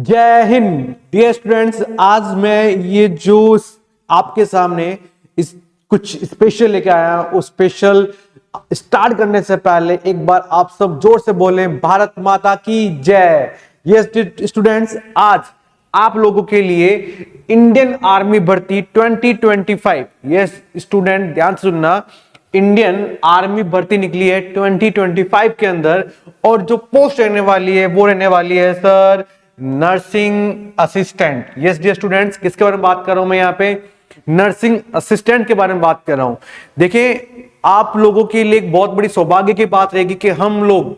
जय Hind dear students. आज मैं ये जो आपके सामने इस कुछ स्पेशल लेके आया हूं, उस स्पेशल स्टार्ट करने से पहले एक बार आप सब जोर से बोलें भारत माता की जय। यस स्टूडेंट्स, आज आप लोगों के लिए इंडियन आर्मी भर्ती 2025, यस स्टूडेंट ध्यान से सुनना, इंडियन आर्मी भर्ती निकली है 2025 के अंदर। और जो पोस्ट रहने वाली है वो रहने वाली है sir nursing assistant. Yes dear students, किसके बारे में बात कर रहा हूं मैं यहाँ पे? नर्सिंग असिस्टेंट के बारे में बात कर रहा हूं। देखिए, आप लोगों के लिए एक बहुत बड़ी सौभाग्य की बात रहेगी कि हम लोग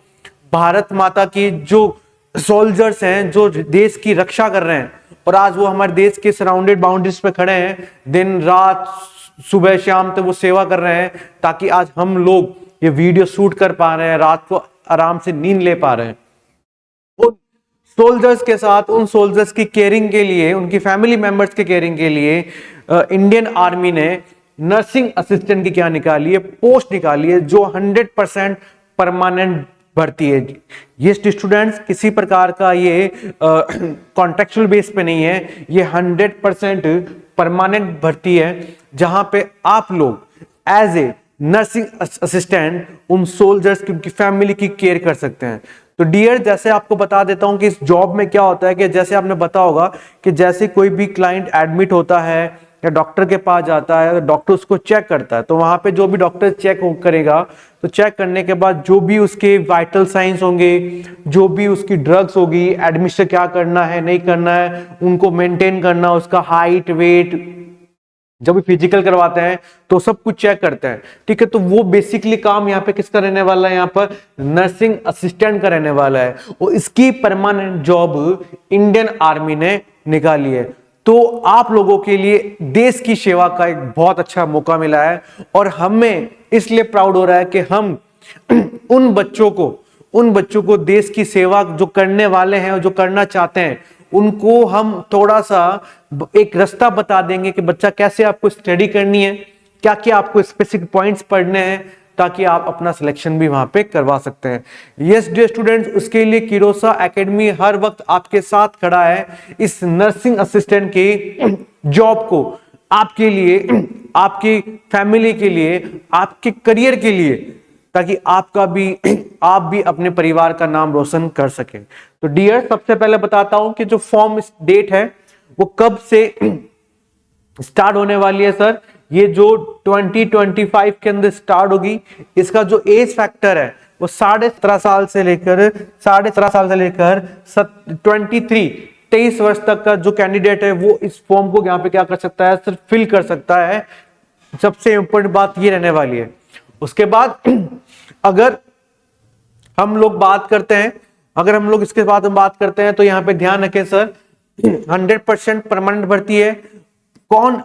भारत माता की जो सोल्जर्स हैं, जो देश की रक्षा कर रहे हैं, और आज वो हमारे देश के सराउंडेड बाउंड्रीज पे खड़े हैं, दिन रात सुबह शाम तक वो सेवा कर रहे हैं, ताकि आज हम लोग ये वीडियो शूट कर पा रहे हैं, रात को आराम से नींद ले पा रहे हैं। उन सोल्जर्स के साथ, उन सोल्जर्स की केयरिंग के लिए, उनकी फैमिली मेंबर्स के केयरिंग के लिए इंडियन आर्मी ने नर्सिंग असिस्टेंट की क्या निकाली है, पोस्ट निकाली है, जो 100% परमानेंट भर्ती है। ये स्टूडेंट्स किसी प्रकार का ये कॉन्ट्रेक्चुअल बेस पे नहीं है, ये 100% परमानेंट भर्ती है, जहां पे आप लोग एज ए नर्सिंग असिस्टेंट उन सोल्जर्स की, उनकी फैमिली की केयर कर सकते हैं। तो डियर, जैसे आपको बता देता हूं कि इस जॉब में क्या होता है कि जैसे आपने पता होगा कि जैसे कोई भी क्लाइंट एडमिट होता है या डॉक्टर के पास जाता है, डॉक्टर उसको चेक करता है, तो वहां पे जो भी डॉक्टर चेक करेगा, तो चेक करने के बाद जो भी उसके वाइटल साइंस होंगे, जो भी उसकी ड्रग्स होगी, एडमिशन क्या करना है नहीं करना है, उनको मेंटेन करना, उसका हाइट वेट, जब भी फिजिकल करवाते हैं तो सब कुछ चेक करते हैं, ठीक है। तो वो बेसिकली काम यहाँ पे किसका रहने वाला है? यहाँ पर नर्सिंग असिस्टेंट का रहने वाला है, और इसकी परमानेंट जॉब इंडियन आर्मी ने निकाली है। तो आप लोगों के लिए देश की सेवा का एक बहुत अच्छा मौका मिला है, और हमें इसलिए प्राउड हो रहा है कि हम उन बच्चों को देश की सेवा जो करने वाले हैं और जो करना चाहते हैं, उनको हम थोड़ा सा एक रास्ता बता देंगे कि बच्चा कैसे आपको स्टडी करनी है, क्या क्या आपको स्पेसिफिक पॉइंट्स पढ़ने हैं, ताकि आप अपना सिलेक्शन भी वहां पे करवा सकते हैं। यस डियर स्टूडेंट्स, उसके लिए किरोसा एकेडमी हर वक्त आपके साथ खड़ा है इस नर्सिंग असिस्टेंट की जॉब को आपके लिए, आपकी फैमिली के लिए, आपके करियर के लिए, ताकि आप भी अपने परिवार का नाम रोशन कर सके। तो डियर, सबसे पहले बताता हूं कि जो फॉर्म डेट है वो कब से स्टार्ट होने वाली है सर। ये जो 2025 के अंदर स्टार्ट होगी, इसका जो एज फैक्टर है वो 17.5 साल से लेकर 23 वर्ष तक का जो कैंडिडेट है वो इस फॉर्म को यहाँ पे क्या कर सकता है सर, फिल कर सकता है। सबसे इंपॉर्टेंट बात ये रहने वाली है। उसके बाद अगर हम लोग इसके बाद हम बात करते हैं, तो यहाँ पे ध्यान रखें सर, 100% परमानेंट भर्ती है। कौन?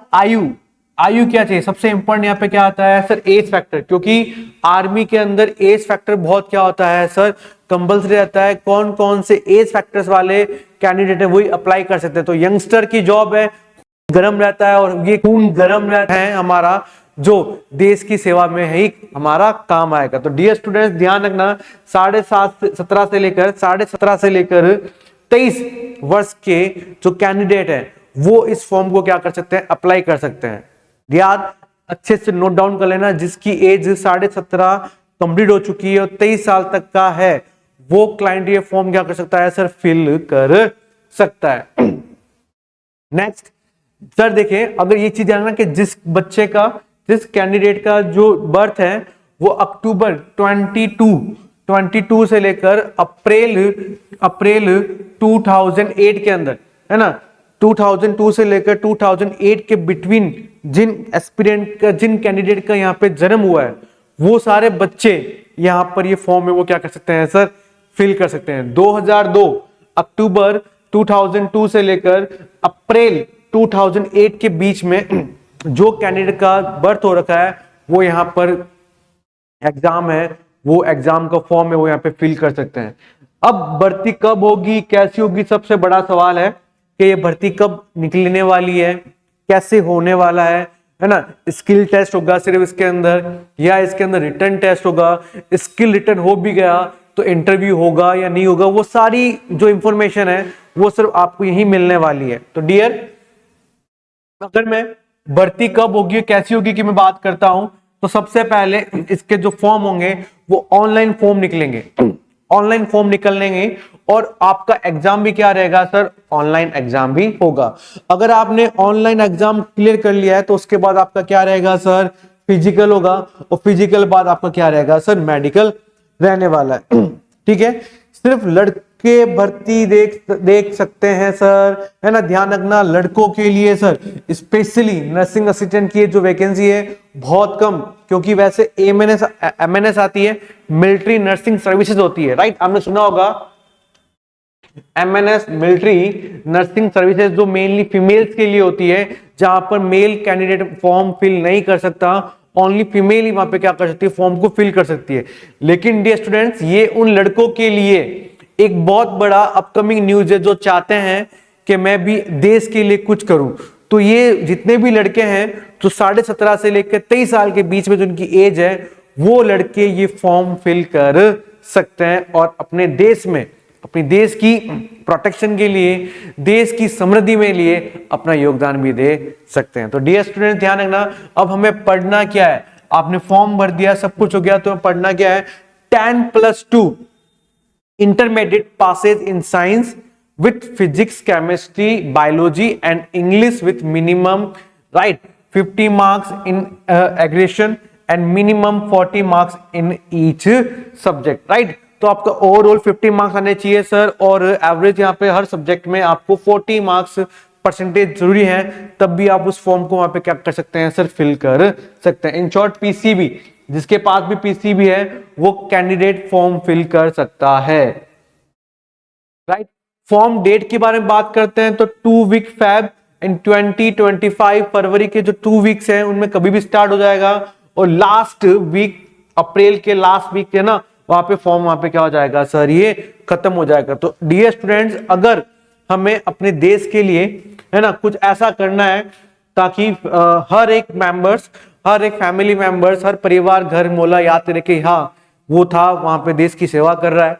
आयु क्या चाहिए? सबसे इंपॉर्टेंट यहाँ पे क्या आता है सर? एज फैक्टर, क्योंकि आर्मी के अंदर एज फैक्टर बहुत क्या होता है सर, कंपल्सरी रहता है। कौन कौन से एज फैक्टर्स वाले कैंडिडेट है वही अप्लाई कर सकते हैं। तो यंगस्टर की जॉब है, गर्म रहता है, और ये खून गर्म रहता है हमारा, जो देश की सेवा में ही हमारा काम आएगा। तो डियर स्टूडेंट्स, ध्यान रखना, 17.5 से लेकर 23 वर्ष के जो कैंडिडेट है वो इस फॉर्म को क्या कर सकते हैं? अप्लाई कर सकते हैं। याद अच्छे से नोट डाउन कर लेना, जिसकी एज 17.5 कंप्लीट हो चुकी है और 23 साल तक का है, वो क्लाइंट ये फॉर्म क्या कर सकता है सर? फिल कर सकता है। नेक्स्ट सर, देखिए, अगर ये चीज जानना कि जिस कैंडिडेट का जो बर्थ है वो अक्टूबर 22 से लेकर अप्रैल 2008 के अंदर है ना, 2002 से लेकर 2008 के बिटवीन जिन कैंडिडेट का यहाँ पे जन्म हुआ है, वो सारे बच्चे यहाँ पर ये फॉर्म में वो क्या कर सकते हैं सर? फिल कर सकते हैं। 2002 अक्टूबर 2002 से लेकर अप्रैल 2008 के बीच में जो कैंडिडेट का बर्थ हो रखा है, वो यहाँ पर एग्जाम है, वो एग्जाम का फॉर्म है, वो यहाँ पे फिल कर सकते हैं। अब भर्ती कब होगी, कैसी होगी, सबसे बड़ा सवाल है कि ये भर्ती कब निकलने वाली है, कैसे होने वाला है ना। स्किल टेस्ट होगा सिर्फ इसके अंदर, या इसके अंदर रिटन टेस्ट होगा? स्किल रिटन हो भी गया तो इंटरव्यू होगा या नहीं होगा, वो सारी जो इंफॉर्मेशन है वो सिर्फ आपको यही मिलने वाली है। तो डियर, अगर मैं भर्ती कब होगी कैसी होगी की मैं बात करता हूं, तो सबसे पहले इसके जो फॉर्म होंगे वो ऑनलाइन फॉर्म निकलेंगे, ऑनलाइन फॉर्म निकलेंगे और आपका एग्जाम भी क्या रहेगा सर, ऑनलाइन एग्जाम भी होगा। अगर आपने ऑनलाइन एग्जाम क्लियर कर लिया है तो उसके बाद आपका क्या रहेगा सर, फिजिकल होगा, और फिजिकल बाद आपका क्या रहेगा सर, मेडिकल रहने वाला है। ठीक है, सिर्फ लड़के भर्ती देख सकते हैं सर, है ना, ध्यान रखना। लड़कों के लिए सर स्पेशली नर्सिंग असिस्टेंट की जो वैकेंसी है बहुत कम, क्योंकि वैसे एमएनएस आती है, मिलिट्री नर्सिंग सर्विसेज होती है, राइट, आपने सुना होगा एमएनएस मिलिट्री नर्सिंग सर्विसेज, जो मेनली फीमेल्स के लिए होती है, जहां पर मेल कैंडिडेट फॉर्म फिल नहीं कर सकता, ओनली फीमेल ही वहां पे क्या कर सकती है, फॉर्म को फिल कर सकती है। लेकिन डियर स्टूडेंट्स, ये उन लड़कों के लिए एक बहुत बड़ा अपकमिंग न्यूज है जो चाहते हैं कि मैं भी देश के लिए कुछ करूं। तो ये जितने भी लड़के हैं जो 17.5 से लेकर 23 साल के बीच में जो उनकी एज है, वो लड़के ये फॉर्म फिल कर सकते हैं और अपने देश में, अपनी देश की प्रोटेक्शन के लिए, देश की समृद्धि में लिए अपना योगदान भी दे सकते हैं। तो डियर स्टूडेंट ध्यान रखना, अब हमें पढ़ना क्या है, आपने फॉर्म भर दिया, सब कुछ हो गया, तो पढ़ना क्या है, 10+2 intermediate passes in science with physics, chemistry, biology and English with minimum, right, 50 marks in aggregation and minimum 40 marks in each subject, right। तो आपका ओवरऑल 50 मार्क्स आने चाहिए सर, और एवरेज यहाँ पे हर सब्जेक्ट में आपको 40 मार्क्स परसेंटेज जरूरी है, तब भी आप उस फॉर्म को वहां पे क्या कर सकते हैं सर, फिल कर सकते हैं। इन शॉर्ट पीसीबी, जिसके पास भी पीसीबी है वो कैंडिडेट फॉर्म फिल कर सकता है, राइट। फॉर्म डेट के बारे में बात करते हैं तो 2 वीक फेब इन 2025 फरवरी के जो 2 वीक्स हैं उनमें कभी भी स्टार्ट हो जाएगा, और लास्ट वीक अप्रैल के लास्ट वीक है ना, वहां पे फॉर्म वहां पे क्या हो जाएगा सर, ये खत्म हो जाएगा। तो डियर स्टूडेंट्स, अगर हमें अपने देश के लिए, है ना, कुछ ऐसा करना है ताकि हर एक मेंबर्स, हर एक फैमिली मेंबर्स, हर परिवार घर मोला याद रहे कि हाँ वो था वहां पे देश की सेवा कर रहा है,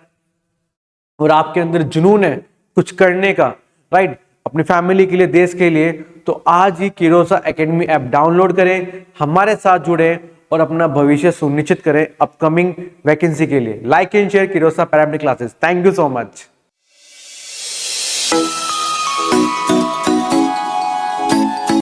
और आपके अंदर जुनून है कुछ करने का, राइट, अपनी फैमिली के लिए, देश के लिए, तो आज ही किरोसा एकेडमी ऐप डाउनलोड करें, हमारे साथ जुड़े और अपना भविष्य सुनिश्चित करें अपकमिंग वैकेंसी के लिए। लाइक एंड शेयर किरोसा paramedic classes. Thank you so much.